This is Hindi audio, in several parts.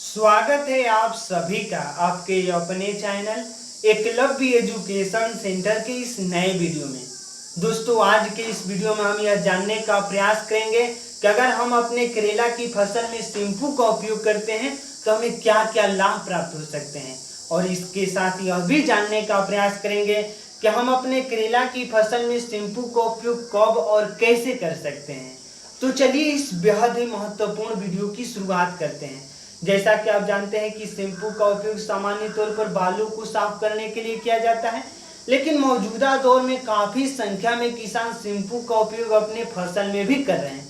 स्वागत है आप सभी का आपके अपने चैनल एकलव्य एजुकेशन सेंटर के इस नए वीडियो में। दोस्तों, आज के इस वीडियो में हम यह जानने का प्रयास करेंगे कि अगर हम अपने करेला की फसल में शैम्पू का उपयोग करते हैं तो हमें क्या क्या लाभ प्राप्त हो सकते हैं, और इसके साथ यह भी जानने का प्रयास करेंगे कि हम अपने करेला की फसल में शैम्पू का उपयोग कब और कैसे कर सकते हैं। तो चलिए इस बेहद ही महत्वपूर्ण वीडियो की शुरुआत करते हैं। जैसा कि आप जानते हैं कि शैम्पू का उपयोग सामान्य तौर पर बालों को साफ करने के लिए किया जाता है, लेकिन मौजूदा दौर में काफी संख्या में किसान शैम्पू का उपयोग अपने फसल में भी कर रहे हैं।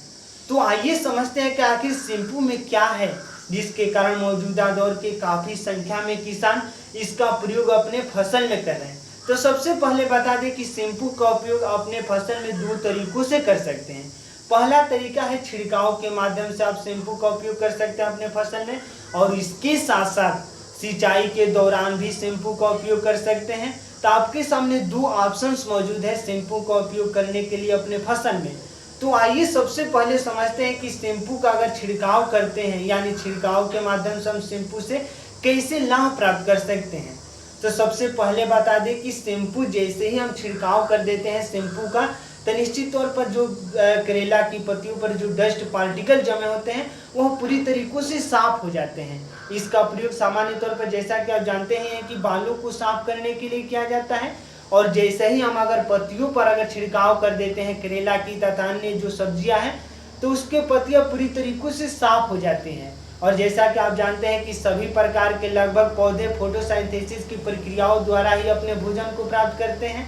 तो आइए समझते हैं कि आखिर शैम्पू में क्या है जिसके कारण मौजूदा दौर के काफी संख्या में किसान इसका प्रयोग अपने फसल में कर रहे हैं। तो सबसे पहले बता दें कि शैम्पू का उपयोग अपने फसल में दो तरीकों से कर सकते हैं। पहला तरीका है छिड़काव के माध्यम से आप शैम्पू का उपयोग कर सकते हैं अपने फसल में, और इसके साथ साथ सिंचाई के दौरान भी शैम्पू का उपयोग कर सकते हैं। तो आपके सामने दो ऑप्शंस मौजूद है शैम्पू का उपयोग करने के लिए अपने फसल में। तो आइए सबसे पहले समझते हैं कि शैम्पू का अगर छिड़काव करते हैं, यानी छिड़काव के माध्यम से हम शैम्पू से कैसे लाभ प्राप्त कर सकते हैं। तो सबसे पहले बता दें कि शैम्पू जैसे ही हम छिड़काव कर देते हैं शैम्पू का, तो निश्चित तौर पर जो करेला की पत्तियों पर जो डस्ट पार्टिकल जमे होते हैं वह पूरी तरीकों से साफ हो जाते हैं। इसका प्रयोग सामान्य तौर पर जैसा कि आप जानते हैं कि बालों को साफ करने के लिए किया जाता है, और जैसे ही हम अगर पत्तियों पर अगर छिड़काव कर देते हैं करेला की तथा अन्य जो सब्जियां हैं, तो उसके पत्तियां पूरी तरीकों से साफ हो जाती हैं। और जैसा कि आप जानते हैं कि सभी प्रकार के लगभग पौधे फोटोसिंथेसिस की प्रक्रियाओं द्वारा ही अपने भोजन को प्राप्त करते हैं।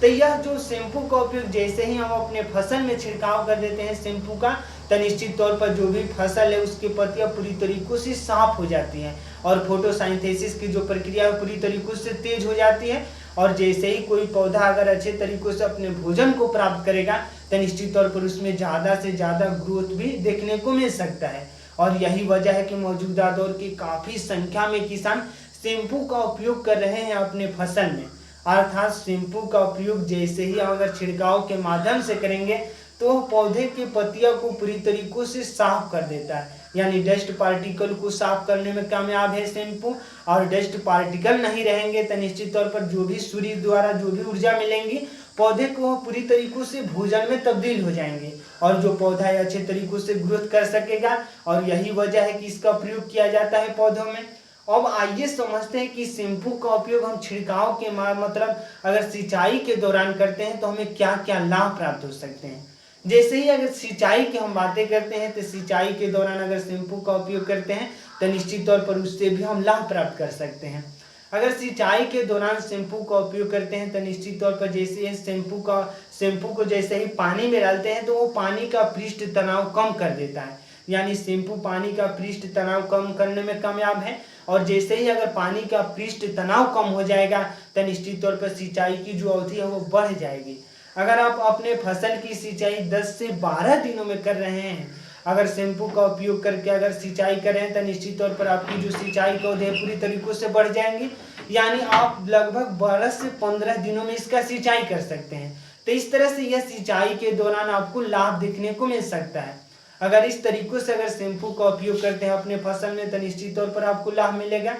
तो यह जो शैम्पू का उपयोग जैसे ही हम अपने फसल में छिड़काव कर देते हैं शैम्पू का, तो निश्चित तौर पर जो भी फसल है उसकी पत्तियां पूरी तरीकों से साफ हो जाती हैं, और फोटोसिंथेसिस की जो प्रक्रिया है पूरी तरीकों से तेज हो जाती है। और जैसे ही कोई पौधा अगर अच्छे तरीकों से अपने भोजन को प्राप्त करेगा, तो निश्चित तौर पर उसमें ज़्यादा से ज़्यादा ग्रोथ भी देखने को मिल सकता है। और यही वजह है कि मौजूदा दौर की काफ़ी संख्या में किसान शैम्पू का उपयोग कर रहे हैं अपने फसल में। अर्थात शैम्पू का उपयोग जैसे ही हम अगर छिड़काव के माध्यम से करेंगे तो पौधे के पत्तियों को पूरी तरीकों से साफ कर देता है, यानी डस्ट पार्टिकल को साफ करने में कामयाब है शैम्पू। और डस्ट पार्टिकल नहीं रहेंगे तो निश्चित तौर पर जो भी सूर्य द्वारा जो भी ऊर्जा मिलेंगी पौधे को वह पूरी तरीकों से भोजन में तब्दील हो जाएंगे, और जो पौधा है अच्छे तरीकों से ग्रोथ कर सकेगा। और यही वजह है कि इसका प्रयोग किया जाता है पौधों में। अब आइए समझते हैं कि शैम्पू का उपयोग हम छिड़काव के मतलब अगर सिंचाई के दौरान करते हैं तो हमें क्या क्या लाभ प्राप्त हो सकते हैं। जैसे ही अगर सिंचाई की हम बातें करते हैं तो सिंचाई के दौरान अगर शैम्पू का उपयोग करते हैं तो निश्चित तौर पर उससे भी हम लाभ प्राप्त कर सकते हैं। अगर सिंचाई के दौरान शैम्पू का उपयोग करते हैं तो निश्चित तौर पर जैसे शैम्पू को जैसे ही पानी में डालते हैं तो वो पानी का पृष्ठ तनाव कम कर देता है, यानी शैम्पू पानी का पृष्ठ तनाव कम करने में कामयाब है। और जैसे ही अगर पानी का पृष्ठ तनाव कम हो जाएगा तो निश्चित तौर पर सिंचाई की जो अवधि है वो बढ़ जाएगी। अगर आप अपने फसल की सिंचाई 10 से 12 दिनों में कर रहे हैं, अगर शैम्पू का उपयोग करके अगर सिंचाई करें तो निश्चित तौर पर आपकी जो सिंचाई की अवधि है पूरी तरीकों से बढ़ जाएंगी, यानी आप लगभग 12 से 15 दिनों में इसका सिंचाई कर सकते हैं। तो इस तरह से यह सिंचाई के दौरान आपको लाभ देखने को मिल सकता है। अगर इस तरीकों से अगर शैम्पू का उपयोग करते हैं अपने फसल में तो निश्चित तौर पर आपको लाभ मिलेगा।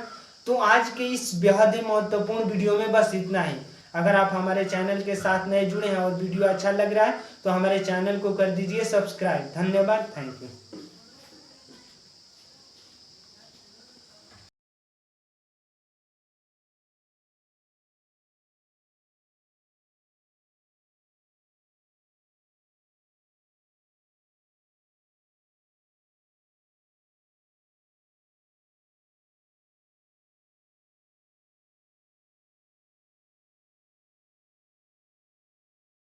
तो आज के इस बेहद ही महत्वपूर्ण वीडियो में बस इतना ही। अगर आप हमारे चैनल के साथ नए जुड़े हैं और वीडियो अच्छा लग रहा है तो हमारे चैनल को कर दीजिए सब्सक्राइब। धन्यवाद, थैंक यू।